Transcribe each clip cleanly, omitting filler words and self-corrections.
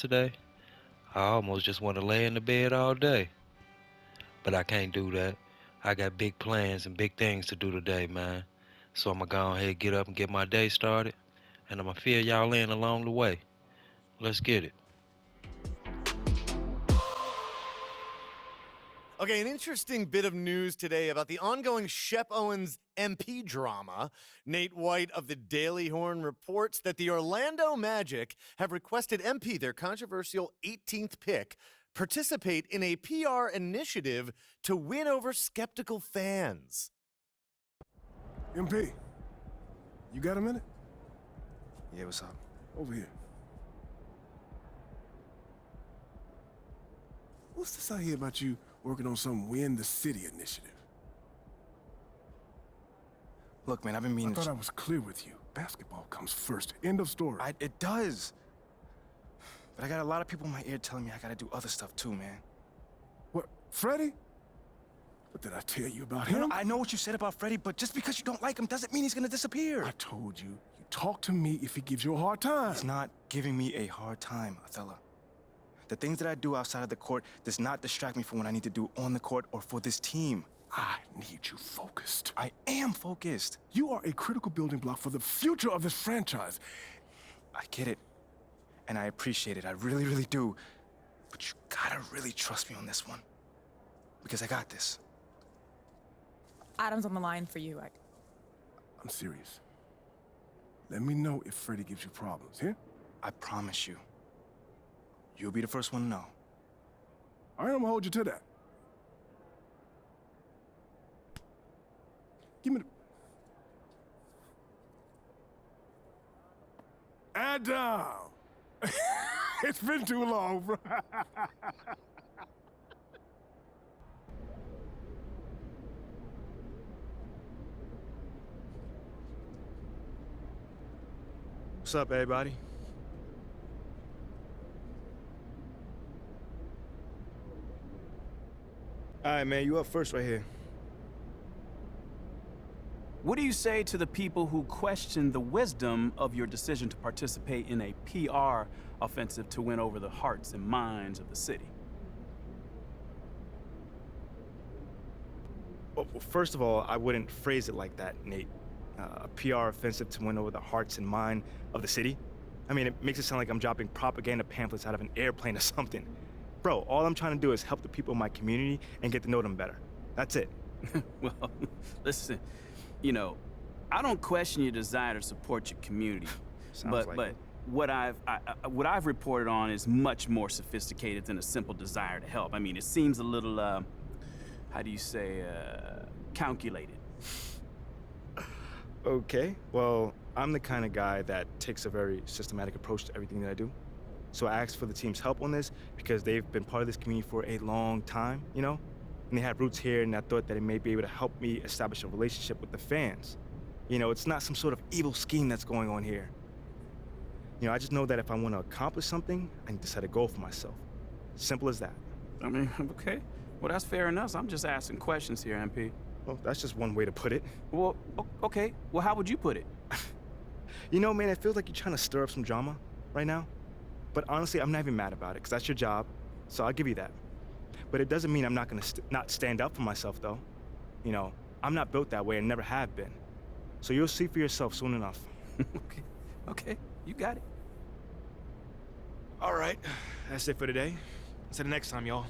yesterday, I almost just want to lay in the bed all day. But I can't do that. I got big plans and big things to do today, man. So I'm gonna go ahead, get up and get my day started, and I'm gonna fill y'all in along the way. Let's get it. Okay, an interesting bit of news today about the ongoing Shep Owens MP drama. Nate White of the Daily Horn reports that the Orlando Magic have requested MP, their controversial 18th pick, participate in a PR initiative to win over skeptical fans. MP, you got a minute? Yeah, what's up? Over here. What's this I hear about you working on some Win the City initiative? Look, man, I've been meaning I thought I was clear with you. Basketball comes first. End of story. It does. But I got a lot of people in my ear telling me I gotta do other stuff too, man. What, Freddie? What did I tell you about him? No, I know what you said about Freddie, but just because you don't like him doesn't mean he's gonna disappear. I told you, you talk to me if he gives you a hard time. He's not giving me a hard time, Othello. The things that I do outside of the court does not distract me from what I need to do on the court or for this team. I need you focused. I am focused. You are a critical building block for the future of this franchise. I get it, and I appreciate it. I really, really do. But you gotta really trust me on this one, because I got this. Adam's on the line for you. I'm serious. Let me know if Freddie gives you problems, yeah? I promise you. You'll be the first one to know. All right, I'm gonna hold you to that. Give me the... Adam! It's been too long, bro. What's up, everybody? All right, man, you up first right here. What do you say to the people who question the wisdom of your decision to participate in a PR offensive to win over the hearts and minds of the city? Well, first of all, I wouldn't phrase it like that, Nate. A PR offensive to win over the hearts and mind of the city? I mean, it makes it sound like I'm dropping propaganda pamphlets out of an airplane or something. Bro, all I'm trying to do is help the people in my community and get to know them better. That's it. Well, listen, you know, I don't question your desire to support your community. but what I've reported on is much more sophisticated than a simple desire to help. I mean, it seems a little, how do you say, calculated. Okay, well, I'm the kind of guy that takes a very systematic approach to everything that I do. So I asked for the team's help on this because they've been part of this community for a long time, you know? And they have roots here, and I thought that it may be able to help me establish a relationship with the fans. You know, it's not some sort of evil scheme that's going on here. You know, I just know that if I want to accomplish something, I need to set a goal for myself. Simple as that. I mean, okay. Well, that's fair enough. I'm just asking questions here, MP. Well, that's just one way to put it. Well, okay. Well, how would you put it? You know, man, it feels like you're trying to stir up some drama right now. But honestly, I'm not even mad about it, because that's your job, so I'll give you that. But it doesn't mean I'm not gonna not stand up for myself, though. You know, I'm not built that way and never have been. So you'll see for yourself soon enough. Okay, you got it. All right, that's it for today. Until the next time, y'all.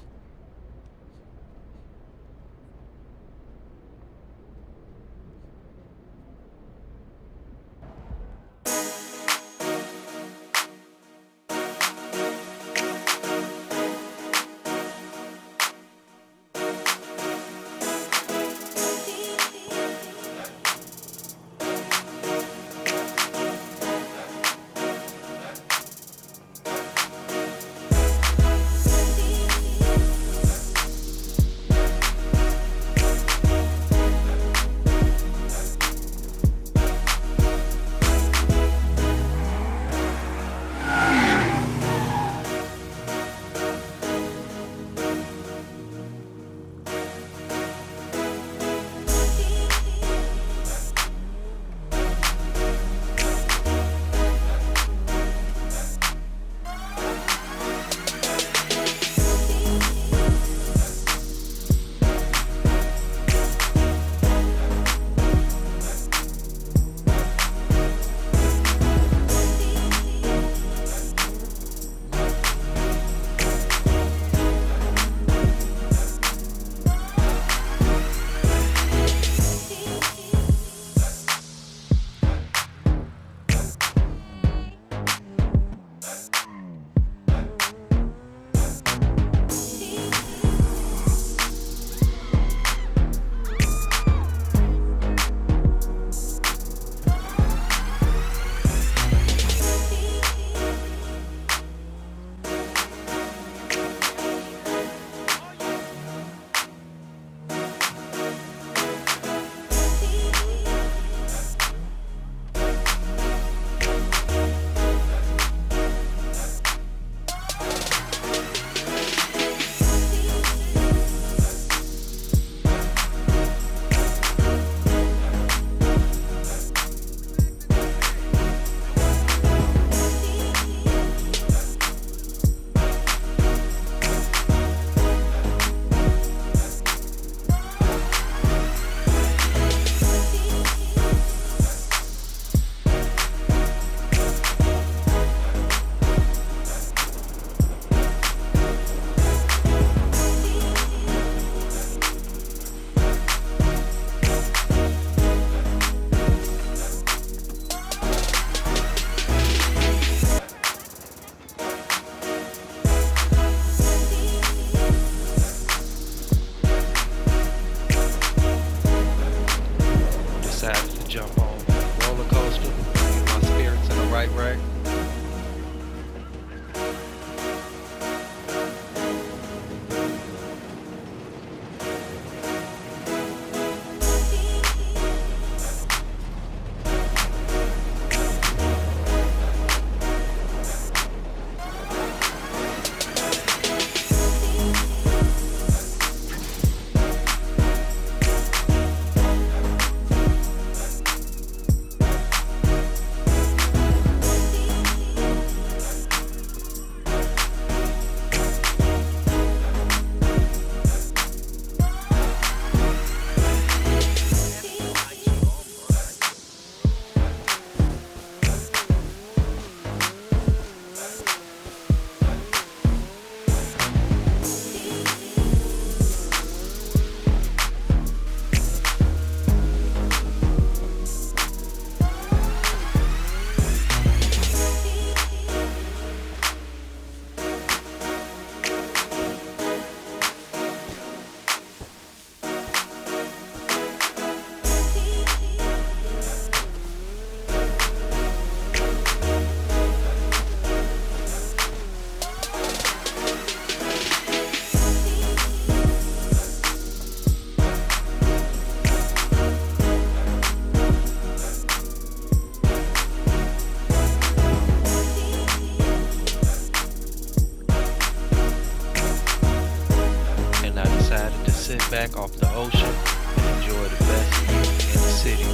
sit back off the ocean and enjoy the best view in the city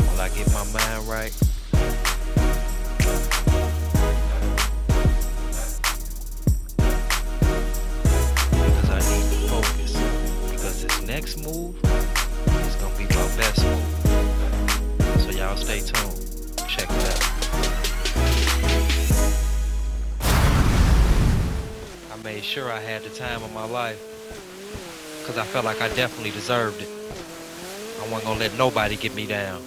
while I get my mind right. Because I need to focus. Because this next move is gonna be my best move. So y'all stay tuned. Check it out. I made sure I had the time of my life because I felt like I definitely deserved it. I wasn't gonna let nobody get me down.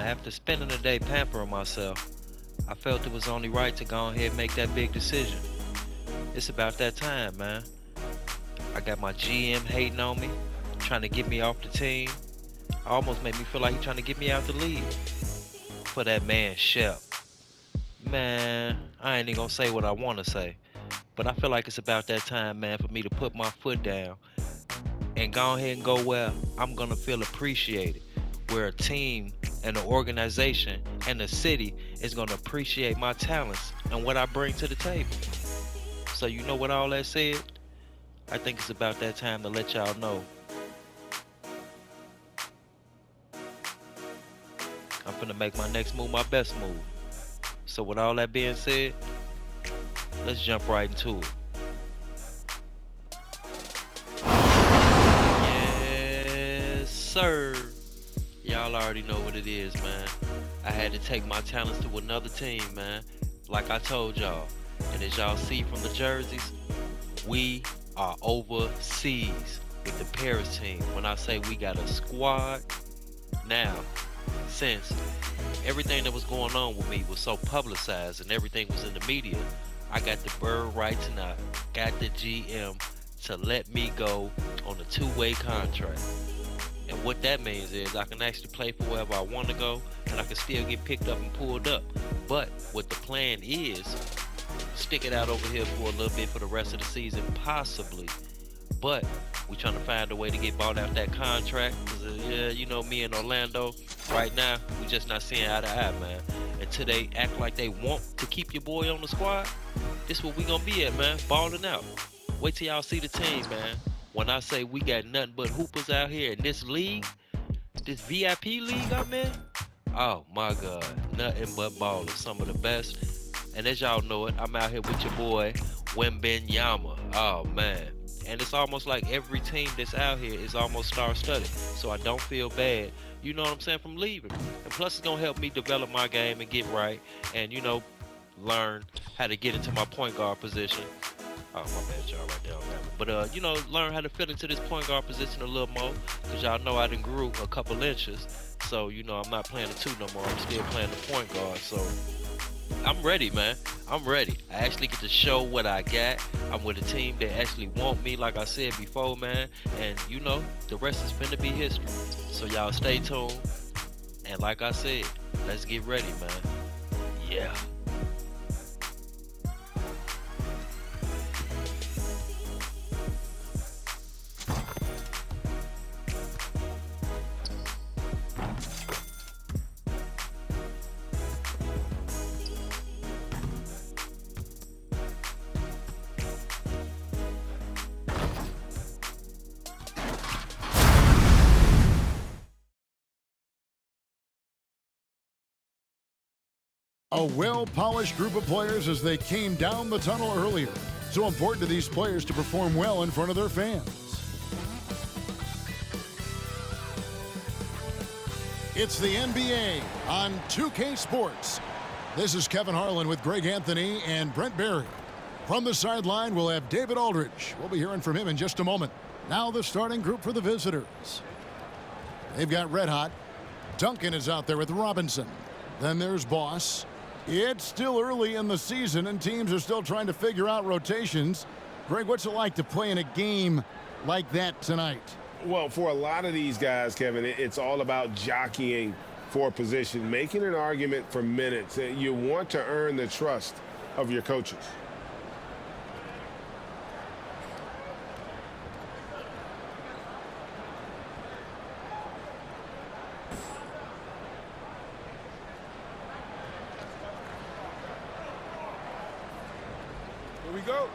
After spending the day pampering myself, I felt it was only right to go ahead and make that big decision. It's about that time, man. I got my GM hating on me, trying to get me off the team. Almost made me feel like he's trying to get me out the league. For that man, Shep. Man, I ain't even gonna say what I wanna say. But I feel like it's about that time, man, for me to put my foot down and go ahead and go where I'm gonna feel appreciated. Where a team and an organization and the city is gonna appreciate my talents and what I bring to the table. So you know what all that said? I think it's about that time to let y'all know I'm finna make my next move my best move. So with all that being said, let's jump right into it. Yes, sir. Y'all already know what it is, man. I had to take my talents to another team, man. Like I told y'all. And as y'all see from the jerseys, we are overseas with the Paris team. When I say we got a squad, now, since everything that was going on with me was so publicized and everything was in the media, I got the bird right tonight. Got the GM to let me go on a two-way contract. And what that means is I can actually play for wherever I want to go, and I can still get picked up and pulled up. But what the plan is, stick it out over here for a little bit for the rest of the season, possibly. But we trying to find a way to get bought out that contract. Cause yeah, you know me and Orlando, right now, we just not seeing eye to eye, man. Until they act like they want to keep your boy on the squad, this what we gonna be at, man, balling out. Wait till y'all see the team, man. When I say we got nothing but hoopers out here in this league, this VIP league I'm in, oh my God, nothing but ballers, some of the best. And as y'all know it, I'm out here with your boy, Wembenyama. Oh man. And it's almost like every team that's out here is almost star-studded. So I don't feel bad, you know what I'm saying, from leaving. And plus it's gonna help me develop my game and get right and, you know, learn how to get into my point guard position. Oh, my bad, y'all, right there on that one. But, you know, learn how to fit into this point guard position a little more. Because y'all know I done grew a couple inches. So, you know, I'm not playing the two no more. I'm still playing the point guard. So, I'm ready, man. I'm ready. I actually get to show what I got. I'm with a team that actually want me, like I said before, man. And, you know, the rest is finna be history. So, y'all stay tuned. And like I said, let's get ready, man. Yeah. A well-polished group of players as they came down the tunnel earlier. So important to these players to perform well in front of their fans. It's the NBA on 2K Sports. This is Kevin Harlan with Greg Anthony and Brent Barry. From the sideline, we'll have David Aldridge. We'll be hearing from him in just a moment. Now the starting group for the visitors. They've got Red Hot. Duncan is out there with Robinson. Then there's Boss. It's still early in the season, and teams are still trying to figure out rotations. Greg, what's it like to play in a game like that tonight? Well, for a lot of these guys, Kevin, it's all about jockeying for position, making an argument for minutes. You want to earn the trust of your coaches. Here we go.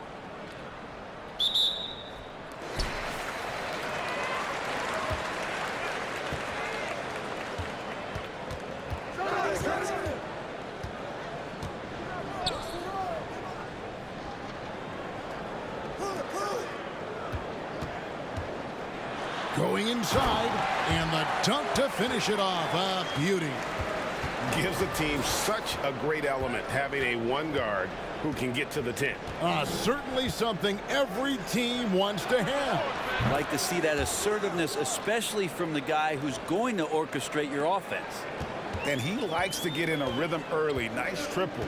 Going inside, and the dunk to finish it off. A beauty. Gives the team such a great element, having a one guard who can get to the 10. Certainly something every team wants to have. Like to see that assertiveness, especially from the guy who's going to orchestrate your offense. And he likes to get in a rhythm early. Nice triple.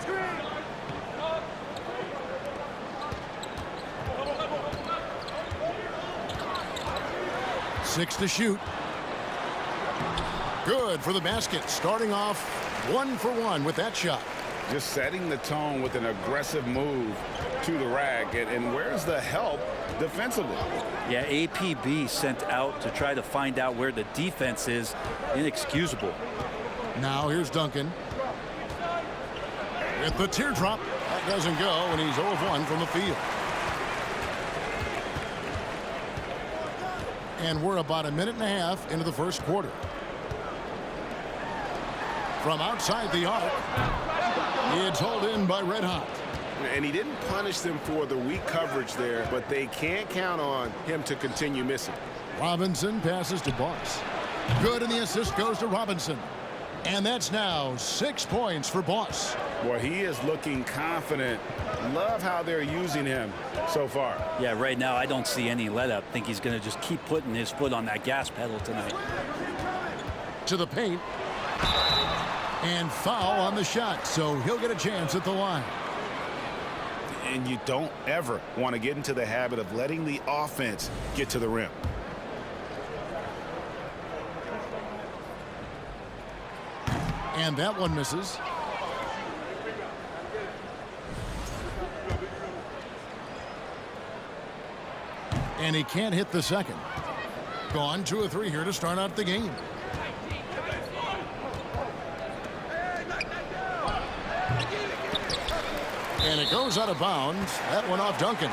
Screen. 6 to shoot. Good for the basket. Starting off 1 for 1 with that shot. Just setting the tone with an aggressive move to the rack. And where's the help defensively? Yeah, APB sent out to try to find out where the defense is. Inexcusable. Now here's Duncan. With the teardrop. That doesn't go, and he's 0 of 1 from the field. And we're about a minute and a half into the first quarter. From outside the arc, it's hauled in by Red Hot. And he didn't punish them for the weak coverage there, but they can't count on him to continue missing. Robinson passes to Boss. Good, and the assist goes to Robinson. And that's now 6 points for Boss. Well, he is looking confident. Love how they're using him so far. Yeah, right now I don't see any let up. Think he's going to just keep putting his foot on that gas pedal tonight. To the paint. And foul on the shot, so he'll get a chance at the line. And you don't ever want to get into the habit of letting the offense get to the rim. And that one misses. And he can't hit the second. Gone 2 of 3 here to start out the game. And it goes out of bounds. That one off Duncan.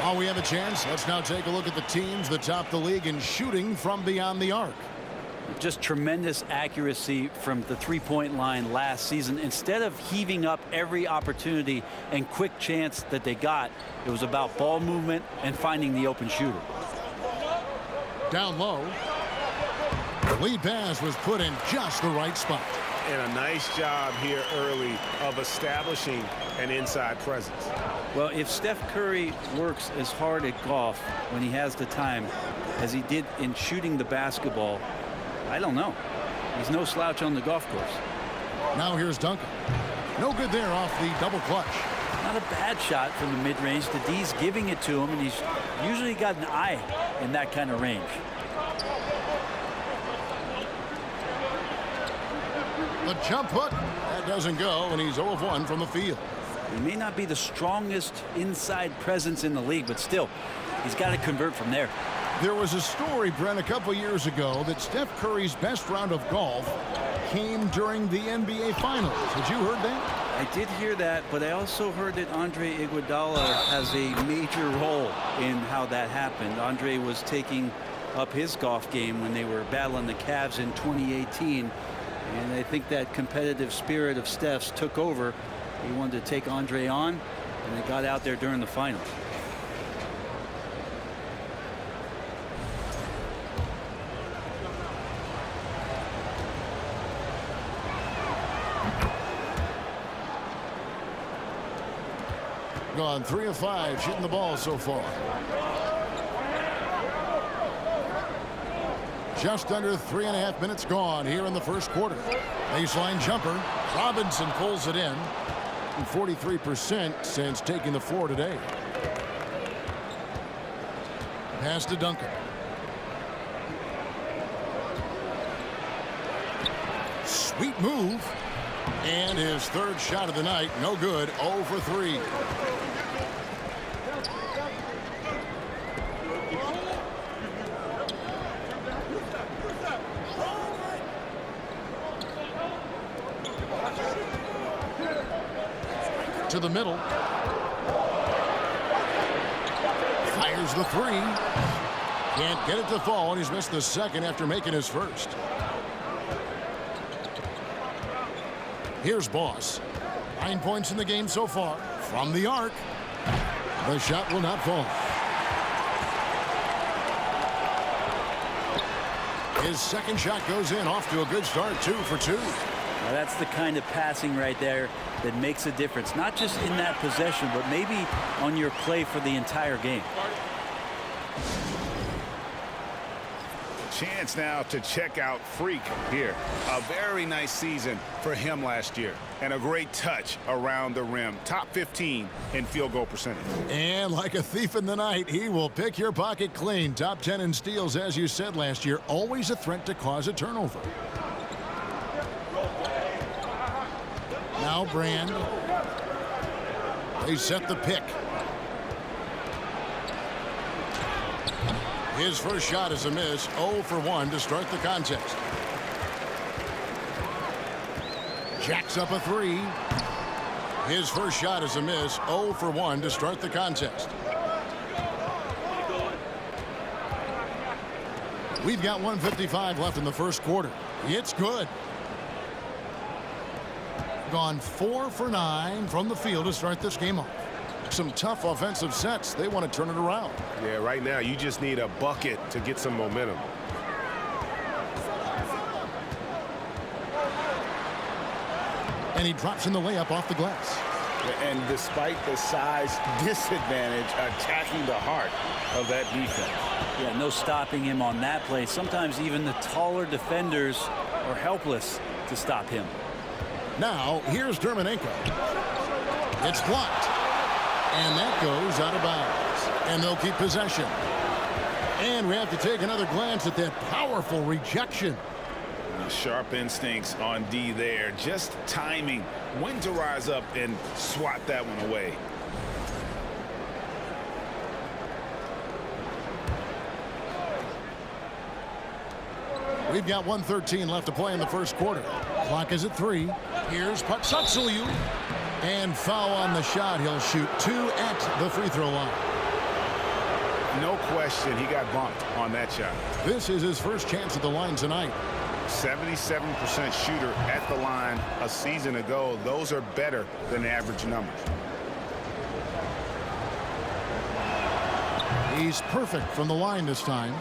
While we have a chance, let's now take a look at the teams that top the league in shooting from beyond the arc. Just tremendous accuracy from the three-point line last season. Instead of heaving up every opportunity and quick chance that they got, it was about ball movement and finding the open shooter. Down low. The lead pass was put in just the right spot. And a nice job here early of establishing an inside presence. Well, if Steph Curry works as hard at golf when he has the time as he did in shooting the basketball, I don't know. He's no slouch on the golf course. Now here's Duncan. No good there off the double clutch. Not a bad shot from the mid-range. The D's giving it to him, and he's usually got an eye in that kind of range. The jump hook, that doesn't go, and he's 0 of 1 from the field. He may not be the strongest inside presence in the league, but still, he's got to convert from there. There was a story, Brent, a couple years ago that Steph Curry's best round of golf came during the NBA Finals. Had you heard that? I did hear that, but I also heard that Andre Iguodala has a major role in how that happened. Andre was taking up his golf game when they were battling the Cavs in 2018. And I think that competitive spirit of Steph's took over. He wanted to take Andre on, and they got out there during the final. Gone 3 of 5 shooting the ball so far. Just under 3.5 minutes gone here in the first quarter. Baseline jumper. Robinson pulls it in. 43% since taking the floor today. Pass to Duncan. Sweet move. And his third shot of the night. No good. 0 for 3. To the middle. Fires the 3. Can't get it to fall, and he's missed the second after making his first. Here's Boss. 9 points in the game so far. From the arc. The shot will not fall. His second shot goes in. Off to a good start. 2 for 2. Now that's the kind of passing right there that makes a difference, not just in that possession, but maybe on your play for the entire game. Chance now to check out Freak here. A very nice season for him last year, and a great touch around the rim. Top 15 in field goal percentage. And like a thief in the night, he will pick your pocket clean. Top 10 in steals, as you said last year. Always a threat to cause a turnover. Now Brand. They set the pick. His first shot is a miss. 0 for 1 to start the contest. Jacks up a 3. His first shot is a miss. 0 for 1 to start the contest. We've got 1:55 left in the first quarter. It's good. Gone 4 for 9 from the field to start this game off. Some tough offensive sets. They want to turn it around. Yeah, right now you just need a bucket to get some momentum. And he drops in the layup off the glass. And despite the size disadvantage, attacking the heart of that defense. Yeah, no stopping him on that play. Sometimes even the taller defenders are helpless to stop him. Now, here's Dermanenko. It's blocked. And that goes out of bounds. And they'll keep possession. And we have to take another glance at that powerful rejection. Sharp instincts on D there. Just timing when to rise up and swat that one away. We've got 1:13 left to play in the first quarter. Clock is at 3. Here's Patsatsuliu. And foul on the shot. He'll shoot 2 at the free throw line. No question he got bumped on that shot. This is his first chance at the line tonight. 77% shooter at the line a season ago. Those are better than average numbers. He's perfect from the line this time.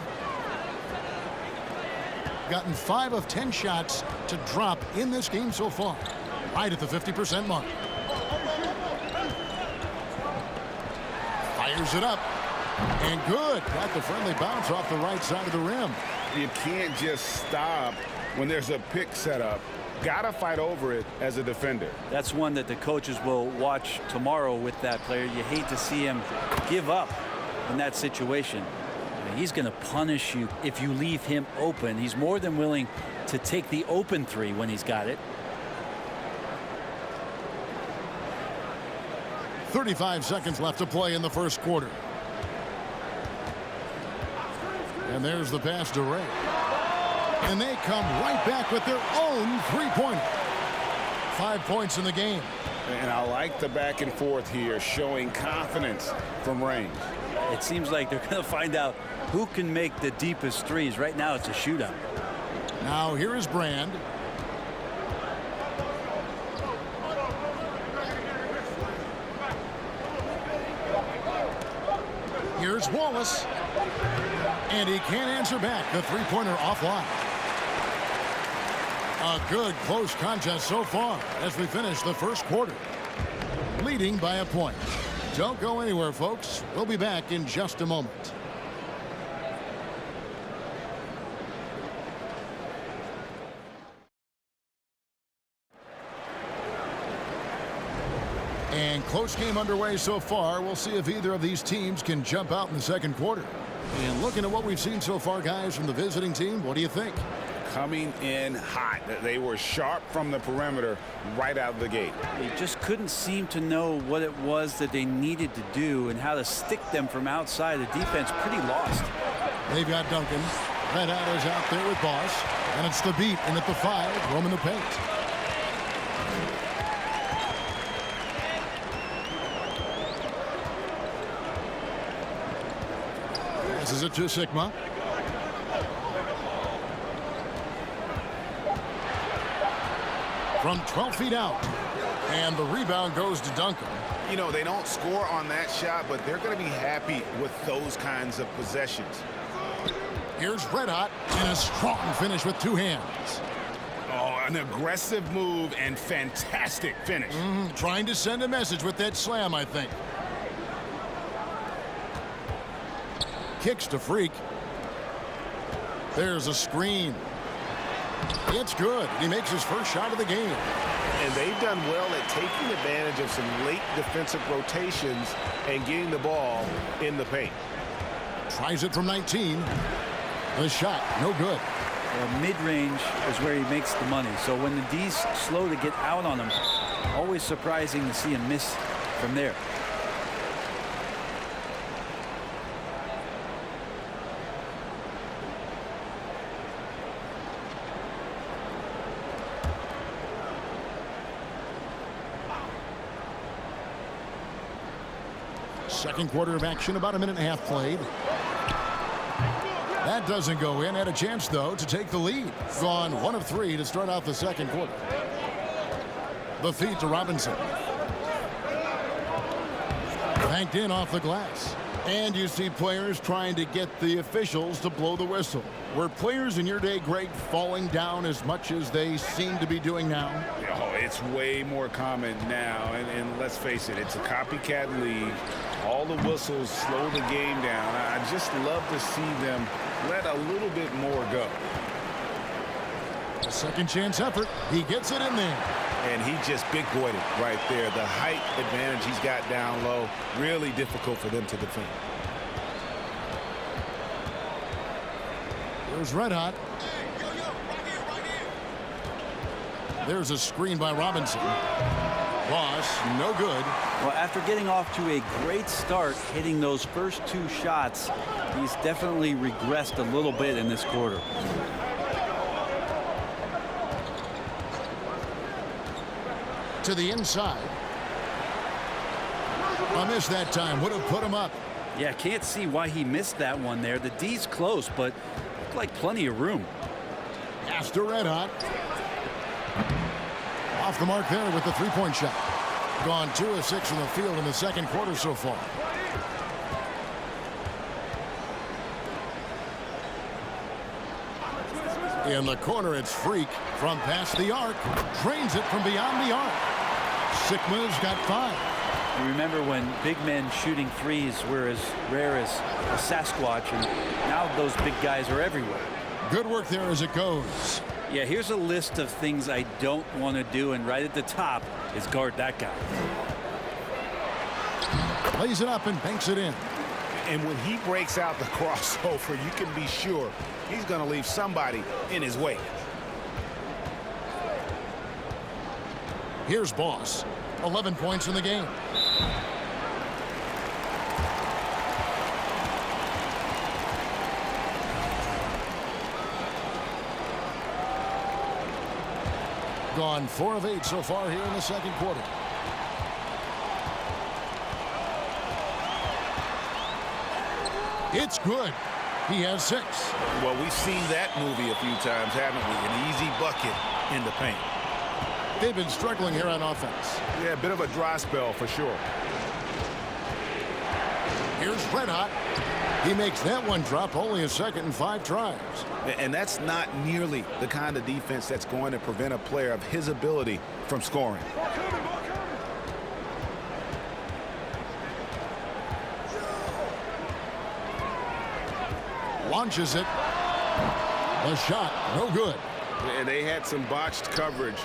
Gotten 5 of 10 shots to drop in this game so far. Right at the 50% mark. Fires it up. And good. Got the friendly bounce off the right side of the rim. You can't just stop when there's a pick set up. Gotta fight over it as a defender. That's one that the coaches will watch tomorrow with that player. You hate to see him give up in that situation. He's going to punish you if you leave him open. He's more than willing to take the open 3 when he's got it. 35 seconds left to play in the first quarter. And there's the pass to Ray. And they come right back with their own three-pointer. 5 points in the game. And I like the back and forth here, showing confidence from range. It seems like they're going to find out who can make the deepest threes. Right now, it's a shootout. Now here is Brand. Here's Wallace. And he can't answer back. The three-pointer offline. A good close contest so far as we finish the first quarter. Leading by a point. Don't go anywhere, folks. We'll be back in just a moment. And close game underway so far. We'll see if either of these teams can jump out in the second quarter. And looking at what we've seen so far, guys, from the visiting team, what do you think? Coming in hot. They were sharp from the perimeter right out of the gate. They just couldn't seem to know what it was that they needed to do and how to stick them from outside. The defense pretty lost. They've got Duncan. Red Hat is out there with Boss. And it's the beat in at the 5, roaming the paint. Passes it to Sigma. From 12 feet out. And the rebound goes to Duncan. You know, they don't score on that shot, but they're going to be happy with those kinds of possessions. Here's Red Hot and a strong finish with two hands. Oh, an aggressive move and fantastic finish. Trying to send a message with that slam, I think. Kicks to Freak. There's a screen. It's good. He makes his first shot of the game. And they've done well at taking advantage of some late defensive rotations and getting the ball in the paint. Tries it from 19. The shot, no good. Mid-range is where he makes the money. So when the D's slow to get out on him, always surprising to see him miss from there. Second quarter of action, about a minute and a half played. That doesn't go in. Had a chance, though, to take the lead. Gone 1 of 3 to start out the second quarter. The feed to Robinson. Banked in off the glass. And you see players trying to get the officials to blow the whistle. Were players in your day, Greg, falling down as much as they seem to be doing now? Oh, it's way more common now. And let's face it, it's a copycat league. All the whistles slow the game down. I just love to see them let a little bit more go. A second chance effort. He gets it in there. And he just big boyed it right there. The height advantage he's got down low, really difficult for them to defend. There's Red Hot. There's a screen by Robinson. Loss, no good. Well, after getting off to a great start, hitting those first 2 shots, he's definitely regressed a little bit in this quarter. To the inside. A miss that time. Would have put him up. Yeah, can't see why he missed that one there. The D's close, but looked like plenty of room. Pass to Red Hot. Off the mark there with the three-point shot. Gone 2 of 6 from the field in the second quarter so far. In the corner, it's Freak from past the arc. Drains it from beyond the arc. Sigma's got 5. You remember when big men shooting threes were as rare as a Sasquatch, and now those big guys are everywhere. Good work there as it goes. Yeah, here's a list of things I don't want to do, and right at the top is guard that guy. Lays it up and banks it in. And when he breaks out the crossover, you can be sure he's going to leave somebody in his way. Here's Boss. 11 points in the game. Gone 4 of 8 so far here in the second quarter. It's good. He has 6. Well, we've seen that movie a few times, haven't we? An easy bucket in the paint. They've been struggling here on offense. Yeah, a bit of a dry spell for sure. Here's Red Hot. He makes that one drop, only a second and 5 tries. And that's not nearly the kind of defense that's going to prevent a player of his ability from scoring. Launches it. The shot, no good. And they had some botched coverage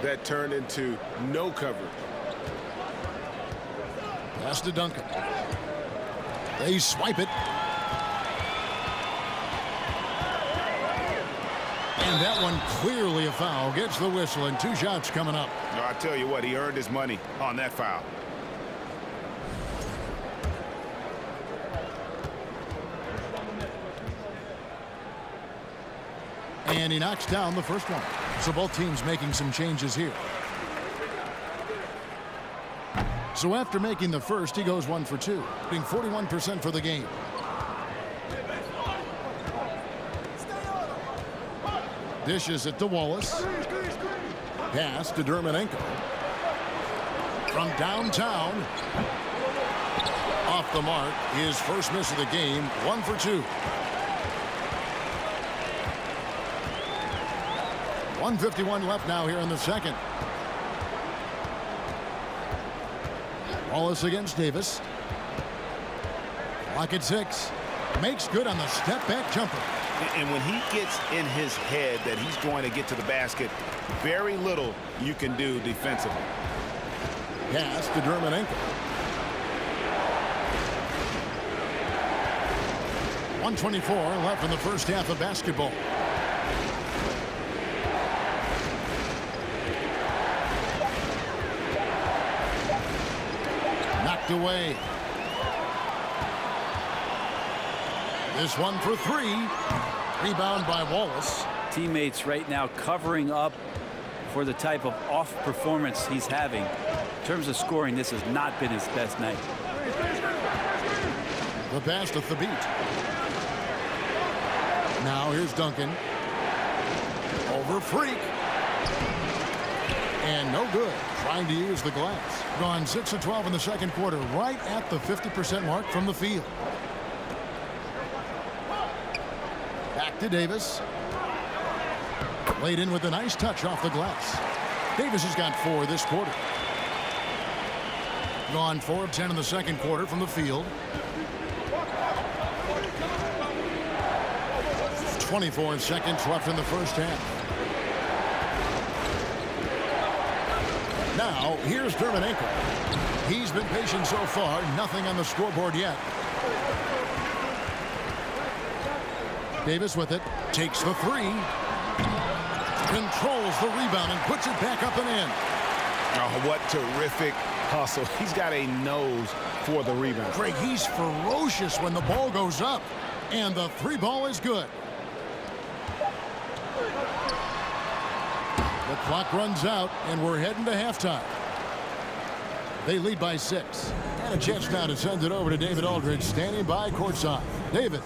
that turned into no coverage. Pass to Duncan. They swipe it. And that one clearly a foul. Gets the whistle and 2 shots coming up. No, I tell you what, he earned his money on that foul. And he knocks down the first one. So both teams making some changes here. So after making the first, he goes 1 for 2, being 41% for the game. Dishes it to Wallace. Pass to Dermanenko. From downtown. Off the mark. His first miss of the game. 1 for 2. 1:51 left now here in the second. Wallace against Davis. Clock at 6. Makes good on the step-back jumper. And when he gets in his head that he's going to get to the basket, very little you can do defensively. Pass to Dermanenko. 1:24 left in the first half of basketball. Knocked away. This one for 3. Rebound by Wallace. Teammates right now covering up for the type of off performance he's having. In terms of scoring, this has not been his best night. The pass to Thabit. Now here's Duncan. Over Freak. And no good. Trying to use the glass. Gone 6 of 12 in the second quarter. Right at the 50% mark from the field. Back to Davis. Laid in with a nice touch off the glass. Davis has got 4 this quarter. Gone 4 of 10 in the second quarter from the field. 24 seconds left in the first half. Now, here's Dermanenko. He's been patient so far. Nothing on the scoreboard yet. Davis with it. Takes the 3. Controls the rebound and puts it back up and in. Oh, what terrific hustle. He's got a nose for the rebound. Greg, he's ferocious when the ball goes up. And the 3 ball is good. The clock runs out, and we're heading to halftime. They lead by 6. And a chance now to send it over to David Aldridge, standing by courtside. David.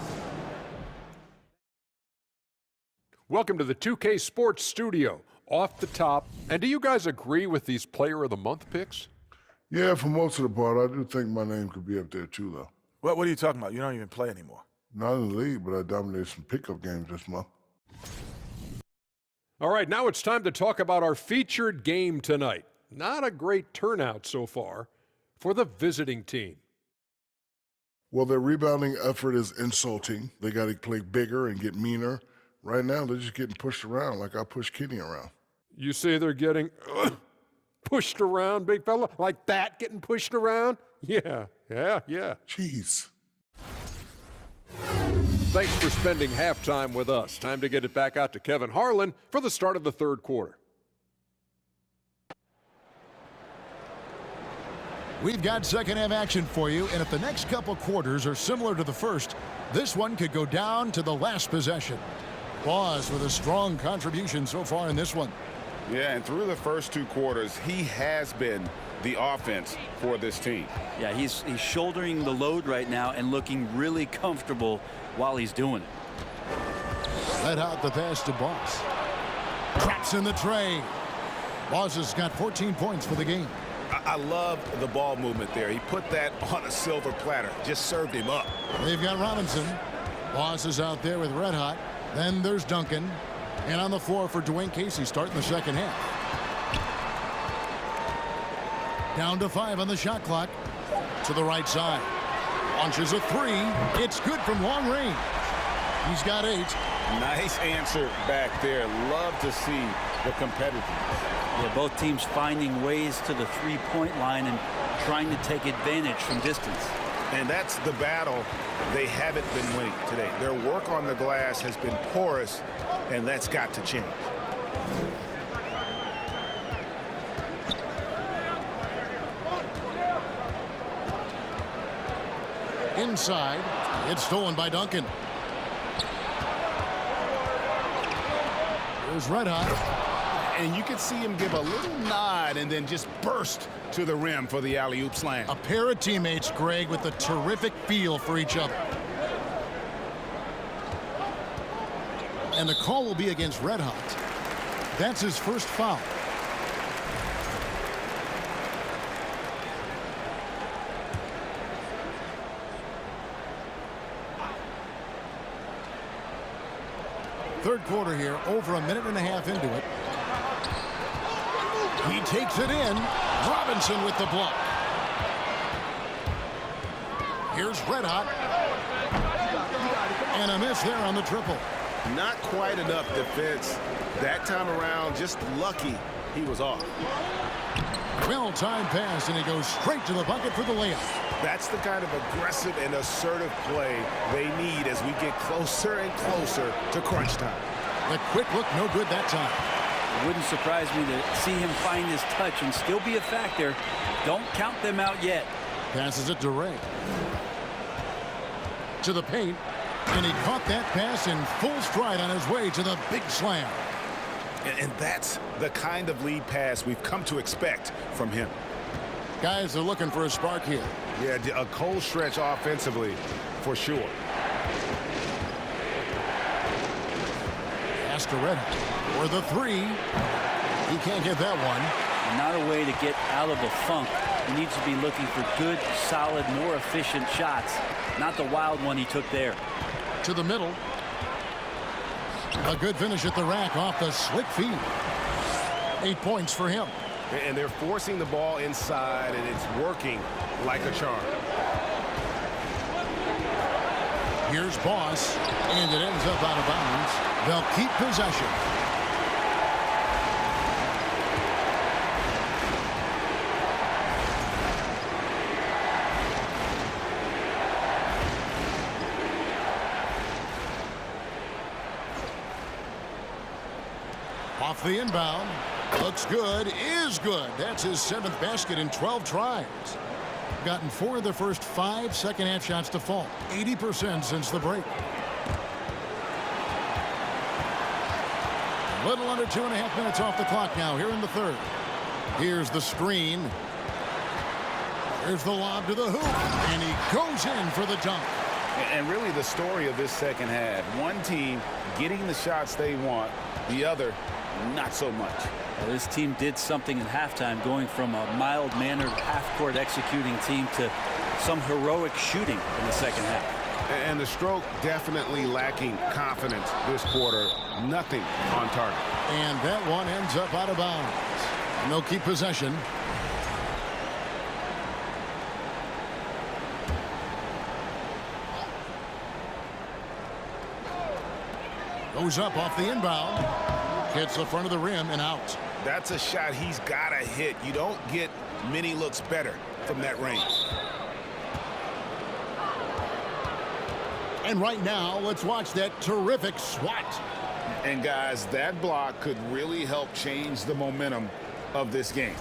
Welcome to the 2K Sports Studio. Off the top, and do you guys agree with these Player of the Month picks? Yeah, for most of the part, I do think my name could be up there too, though. What are you talking about? You don't even play anymore. Not in the league, but I dominated some pickup games this month. All right, now it's time to talk about our featured game tonight. Not a great turnout so far for the visiting team. Well, their rebounding effort is insulting. They got to play bigger and get meaner. Right now, they're just getting pushed around like I pushed Kenny around. You say they're getting pushed around, big fella? Like that, getting pushed around? Yeah. Jeez. Thanks for spending halftime with us. Time to get it back out to Kevin Harlan for the start of the third quarter. We've got second half action for you, and if the next couple quarters are similar to the first, this one could go down to the last possession. Boss with a strong contribution so far in this one. Yeah, and through the first 2 quarters, he has been the offense for this team. Yeah, he's shouldering the load right now and looking really comfortable while he's doing it. Let out the pass to Boss. Traps in the tray. Boss has got 14 points for the game. I love the ball movement there. He put that on a silver platter. Just served him up. They've got Robinson. Boss is out there with Red Hot. Then there's Duncan. And on the floor for Dwayne Casey starting the second half. Down to 5 on the shot clock. To the right side. Launches a 3. It's good from long range. He's got 8. Nice answer back there. Love to see the competitiveness. Yeah, both teams finding ways to the three-point line and trying to take advantage from distance. And that's the battle they haven't been winning today. Their work on the glass has been porous, and that's got to change. Inside. It's stolen by Duncan. There's Red Hot. And you could see him give a little nod and then just burst to the rim for the alley-oop slam. A pair of teammates, Greg, with a terrific feel for each other. And the call will be against Red Hot. That's his first foul. Third quarter here, over a minute and a half into it. He takes it in. Robinson with the block. Here's Red Hot. And a miss there on the triple. Not quite enough defense that time around. Just lucky he was off. Well-timed pass, and he goes straight to the bucket for the layup. That's the kind of aggressive and assertive play they need as we get closer and closer to crunch time. The quick look, no good that time. It wouldn't surprise me to see him find his touch and still be a factor. Don't count them out yet. Passes it to Ray. To the paint. And he caught that pass in full stride on his way to the big slam. And that's the kind of lead pass we've come to expect from him. Guys are looking for a spark here. Yeah, a cold stretch offensively for sure. Pass to Red Hot for the 3. He can't get that one. Not a way to get out of the funk. He needs to be looking for good, solid, more efficient shots. Not the wild one he took there. To the middle. A good finish at the rack off the slick feed. 8 points for him. And they're forcing the ball inside, and it's working like a charm. Here's Boss, and it ends up out of bounds. They'll keep possession. Off the inbound. Looks good, is good. That's his 7th basket in 12 tries. Gotten 4 of the first 5 second-half shots to fall. 80% since the break. A little under 2.5 minutes off the clock now here in the third. Here's the screen. Here's the lob to the hoop. And he goes in for the dunk. And really the story of this second half. One team getting the shots they want. The other, not so much. Well, this team did something in halftime, going from a mild-mannered half-court executing team to some heroic shooting in the second half. And the stroke definitely lacking confidence this quarter. Nothing on target. And that one ends up out of bounds. And they'll keep possession. Goes up off the inbound. Hits the front of the rim and out. That's a shot he's got to hit. You don't get many looks better from that range. And right now, let's watch that terrific swat. And guys, that block could really help change the momentum of this game.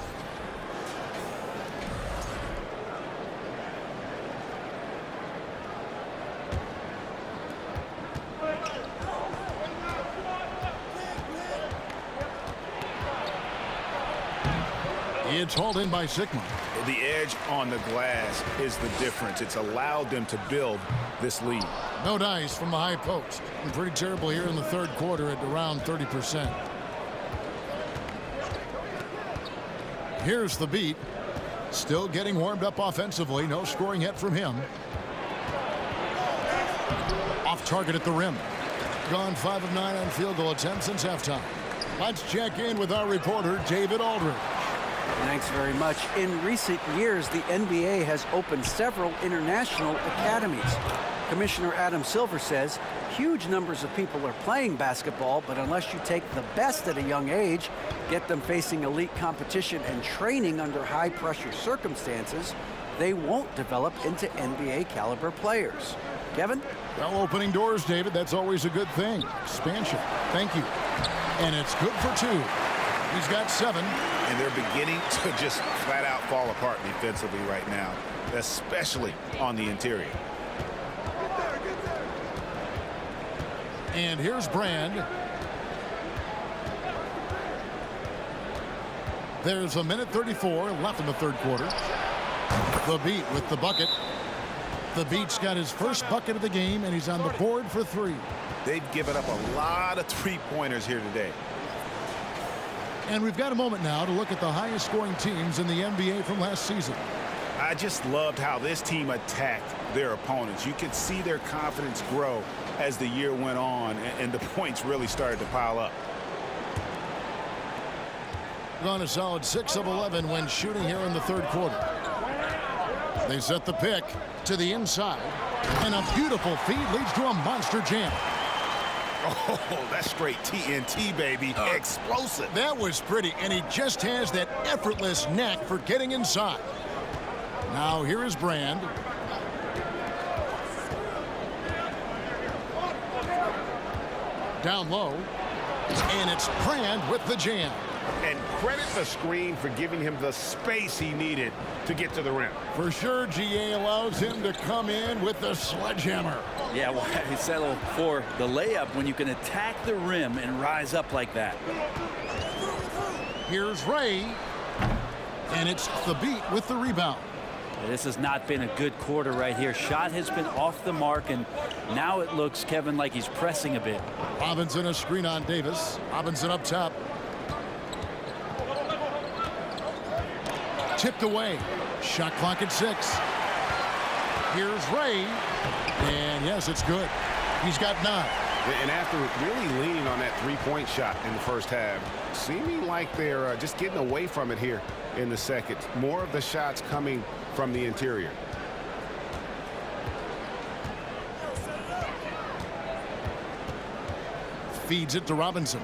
It's hauled in by Sigma. The edge on the glass is the difference. It's allowed them to build this lead. No dice from the high post. And pretty terrible here in the third quarter at around 30%. Here's the beat. Still getting warmed up offensively. No scoring yet from him. Off target at the rim. Gone 5 of 9 on field goal attempts since halftime. Let's check in with our reporter, David Aldridge. Thanks very much. In recent years, the NBA has opened several international academies. Commissioner Adam Silver says huge numbers of people are playing basketball, but unless you take the best at a young age, get them facing elite competition and training under high-pressure circumstances, they won't develop into NBA caliber players. Kevin? Well, opening doors, David. That's always a good thing. Expansion. Thank you. And it's good for 2. He's got 7. And they're beginning to just flat out fall apart defensively right now, especially on the interior. And here's Brand. There's a minute 34 left in the third quarter. The Beat with the bucket. The Beat's got his first bucket of the game, and he's on the board for 3. They've given up a lot of three-pointers here today. And we've got a moment now to look at the highest scoring teams in the NBA from last season. I just loved how this team attacked their opponents. You could see their confidence grow as the year went on, and the points really started to pile up. On a solid 6 of 11 when shooting here in the third quarter. They set the pick to the inside, and a beautiful feed leads to a monster jam. Oh, that's straight TNT, baby. Explosive. That was pretty, and he just has that effortless knack for getting inside. Now here is Brand. Down low, and it's Brand with the jam. And credit the screen for giving him the space he needed to get to the rim. For sure, GA allows him to come in with the sledgehammer. Yeah, well, he settled for the layup when you can attack the rim and rise up like that. Here's Ray, and it's the Beat with the rebound. This has not been a good quarter right here. Shot has been off the mark, and now it looks, Kevin, like he's pressing a bit. Robinson a screen on Davis. Robinson up top. Tipped away. Shot clock at 6. Here's Ray. And yes, it's good. He's got 9. And after really leaning on that three-point shot in the first half, seeming like they're just getting away from it here in the second. More of the shots coming from the interior. Feeds it to Robinson.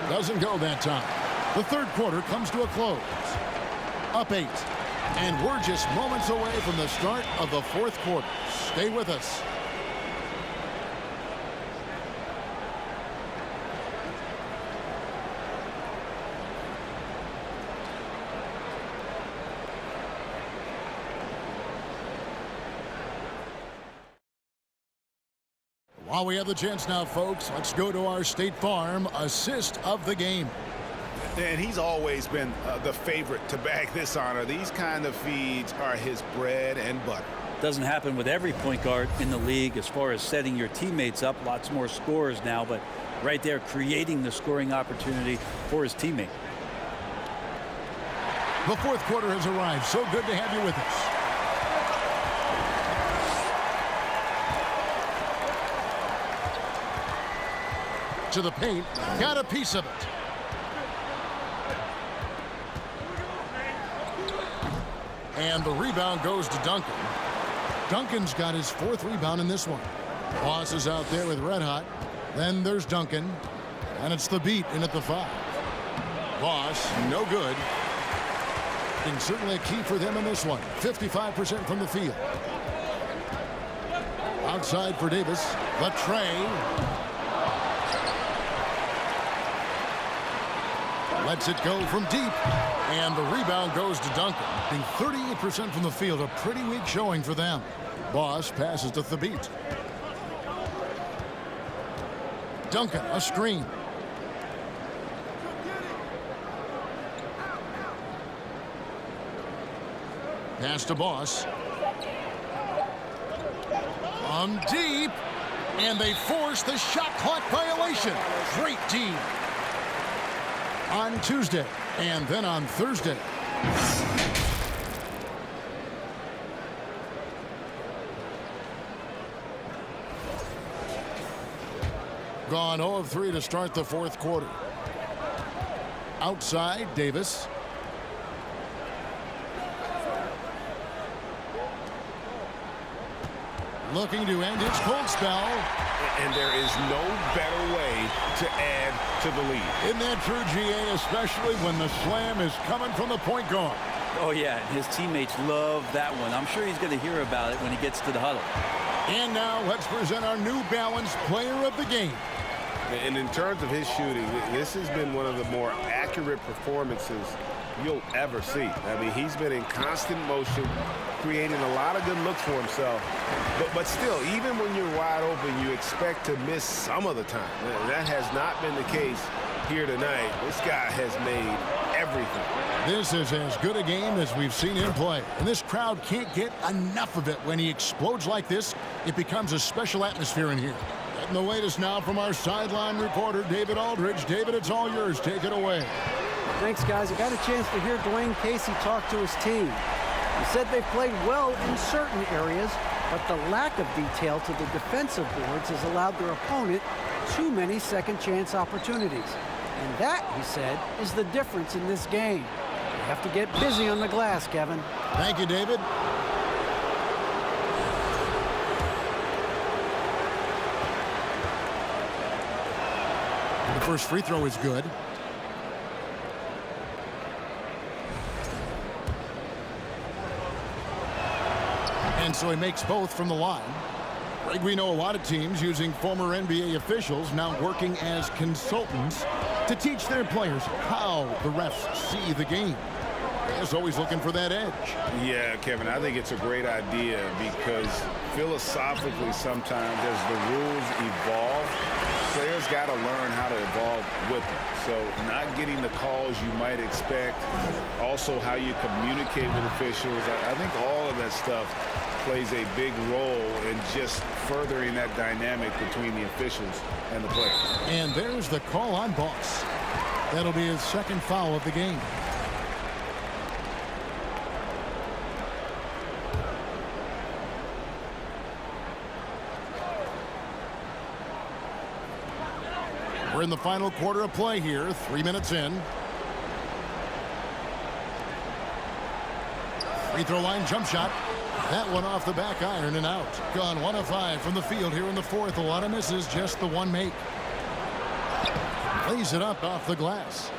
Doesn't go that time. The third quarter comes to a close. Up 8. And we're just moments away from the start of the fourth quarter. Stay with us. While we have the chance now, folks, let's go to our State Farm assist of the game. And he's always been the favorite to bag this honor. These kind of feeds are his bread and butter. Doesn't happen with every point guard in the league as far as setting your teammates up. Lots more scorers now, but right there creating the scoring opportunity for his teammate. The fourth quarter has arrived. So good to have you with us. To the paint, got a piece of it. And the rebound goes to Duncan. Duncan's got his 4th rebound in this one. Boss is out there with red hot. Then there's Duncan. And it's the Beat in at the 5. Boss, no good. And certainly a key for them in this one. 55% from the field. Outside for Davis. The tray. Lets it go from deep. And the rebound goes to Duncan. Being 38% from the field, a pretty weak showing for them. Boss passes to Thabit. Duncan, a screen. Pass to Boss. From deep. And they force the shot clock violation. Great D. On Tuesday and then on Thursday. Gone 0 of 3 to start the fourth quarter. Outside, Davis. Looking to end his cold spell. And there is no better way to add to the lead. Isn't that true, GA, especially when the slam is coming from the point guard? Oh, yeah, his teammates love that one. I'm sure he's going to hear about it when he gets to the huddle. And now let's present our New Balance Player of the Game. And in terms of his shooting, this has been one of the more accurate performances you'll ever see. I mean, he's been in constant motion, creating a lot of good looks for himself. But still, even when you're wide open, you expect to miss some of the time. That has not been the case here tonight. This guy has made everything. This is as good a game as we've seen him play. And this crowd can't get enough of it. When he explodes like this, it becomes a special atmosphere in here. Getting the latest now from our sideline reporter, David Aldridge. David, it's all yours. Take it away. Thanks, guys. I got a chance to hear Dwayne Casey talk to his team. He said they played well in certain areas, but the lack of detail to the defensive boards has allowed their opponent too many second-chance opportunities. And that, he said, is the difference in this game. You have to get busy on the glass, Kevin. Thank you, David. The first free throw is good. And so he makes both from the line. Greg, we know a lot of teams using former NBA officials now working as consultants to teach their players how the refs see the game. Is always looking for that edge. Yeah, Kevin, I think it's a great idea because philosophically sometimes as the rules evolve, players got to learn how to evolve with them. So not getting the calls you might expect, also how you communicate with officials. I think all of that stuff plays a big role in just furthering that dynamic between the officials and the players. And there's the call on Boss. That'll be his second foul of the game. We're in the final quarter of play here, 3 minutes in. Free throw line jump shot. That one off the back iron and out. Gone 1 of 5 from the field here in the fourth. A lot of misses, just the one make. Lays it up off the glass.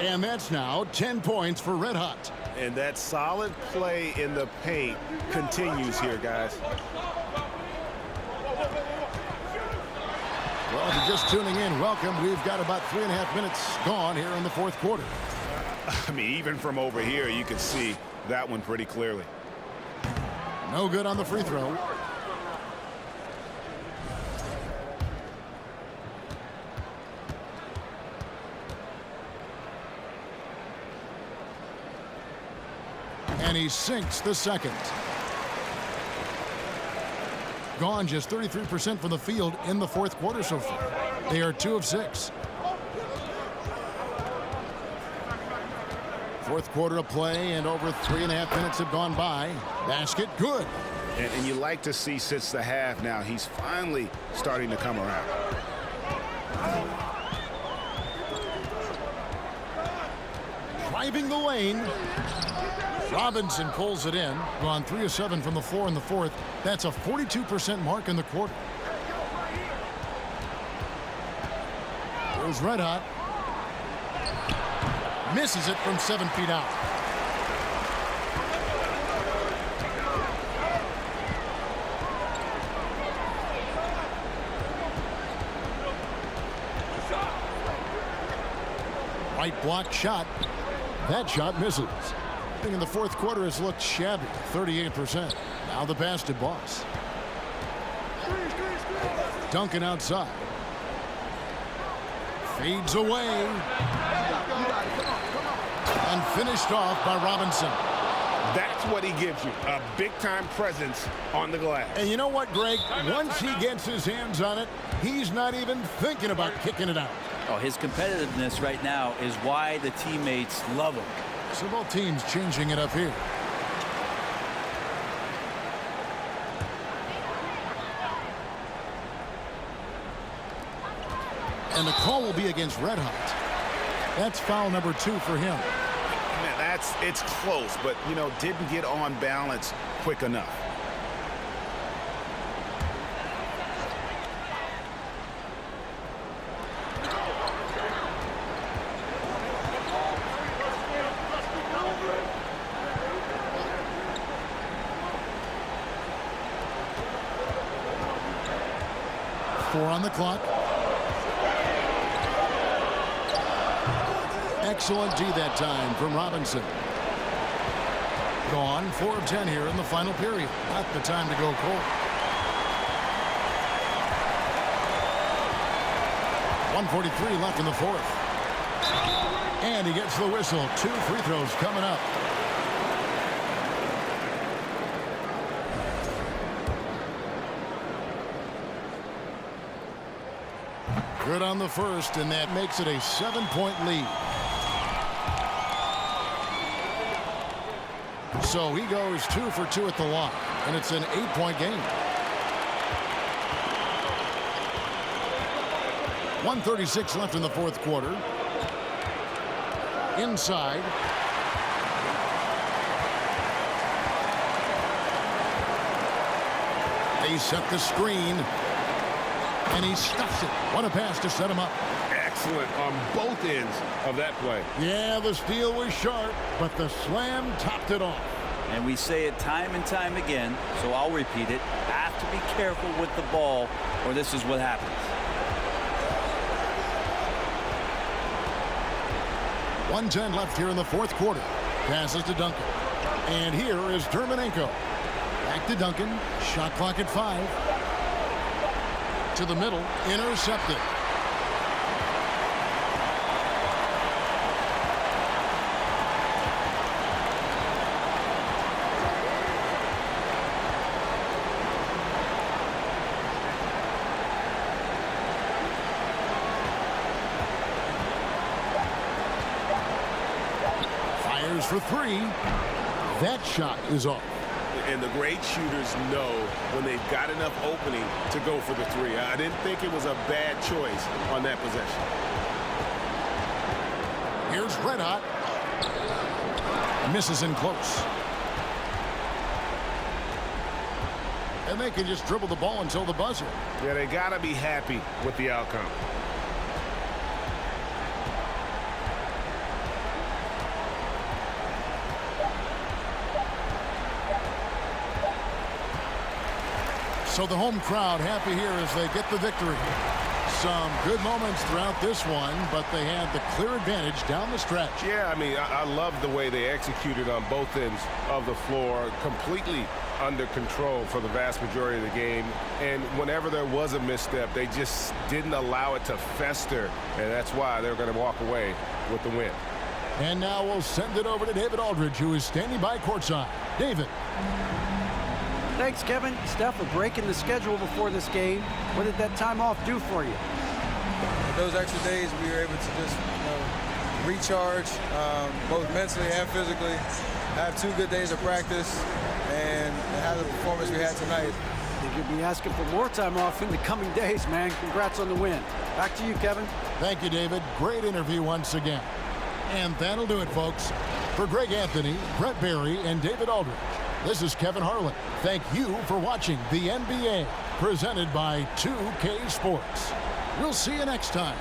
And that's now 10 points for Red Hot. And that solid play in the paint continues here, guys. Well, if you're just tuning in, welcome. We've got about 3.5 minutes gone here in the fourth quarter. I mean, even from over here, you can see that one pretty clearly. No good on the free throw. And he sinks the second. Gone just 33% from the field in the fourth quarter so far. They are 2 of 6. Fourth quarter of play, and over 3.5 minutes have gone by. Basket good. And you like to see since the half now, he's finally starting to come around. Driving the lane. Robinson pulls it in. Gone 3 of 7 from the floor in the fourth. That's a 42% mark in the quarter. Goes Red Hot. Misses it from 7 feet out. Right block shot. That shot misses. In the fourth quarter has looked shabby, 38%. Now the pass to Boss. Duncan outside. Fades away. And finished off by Robinson. That's what he gives you, a big-time presence on the glass. And you know what, Greg? Once he gets his hands on it, he's not even thinking about kicking it out. Oh, his competitiveness right now is why the teammates love him. So both teams changing it up here. And the call will be against Red Hot. That's foul number 2 for him. Man, it's close, but, you know, didn't get on balance quick enough. Four on the clock. Excellent D that time from Robinson. Gone 4 of 10 here in the final period. Not the time to go cold. 1:43 left in the fourth. And he gets the whistle. 2 free throws coming up. Good on the first, and that makes it a 7-point lead. So he goes 2 for 2 at the line, and it's an 8-point game. 1:36 left in the fourth quarter. Inside. They set the screen. And he stuffs it. What a pass to set him up. Excellent on both ends of that play. Yeah, the steal was sharp, but the slam topped it off. And we say it time and time again, so I'll repeat it. Have to be careful with the ball, or this is what happens. 1:10 left here in the fourth quarter. Passes to Duncan. And here is Dermanenko. Back to Duncan. Shot clock at 5. To the middle, intercepted. Fires for 3. That shot is off. And the great shooters know when they've got enough opening to go for the 3. I didn't think it was a bad choice on that possession. Here's Red Hot. Misses in close. And they can just dribble the ball until the buzzer. Yeah, they got to be happy with the outcome. So the home crowd happy here as they get the victory. Some good moments throughout this one, but they had the clear advantage down the stretch. Yeah, I mean, I love the way they executed on both ends of the floor, completely under control for the vast majority of the game. And whenever there was a misstep, they just didn't allow it to fester, and that's why they're going to walk away with the win. And now we'll send it over to David Aldridge, who is standing by courtside. David. Thanks, Kevin. Steph, a break in the schedule before this game. What did that time off do for you? With those extra days, we were able to just recharge, both mentally and physically, have 2 good days of practice, and have the performance we had tonight. I think you'll be asking for more time off in the coming days, man. Congrats on the win. Back to you, Kevin. Thank you, David. Great interview once again. And that'll do it, folks. For Greg Anthony, Brett Barry, and David Aldridge, this is Kevin Harlan. Thank you for watching the NBA, presented by 2K Sports. We'll see you next time.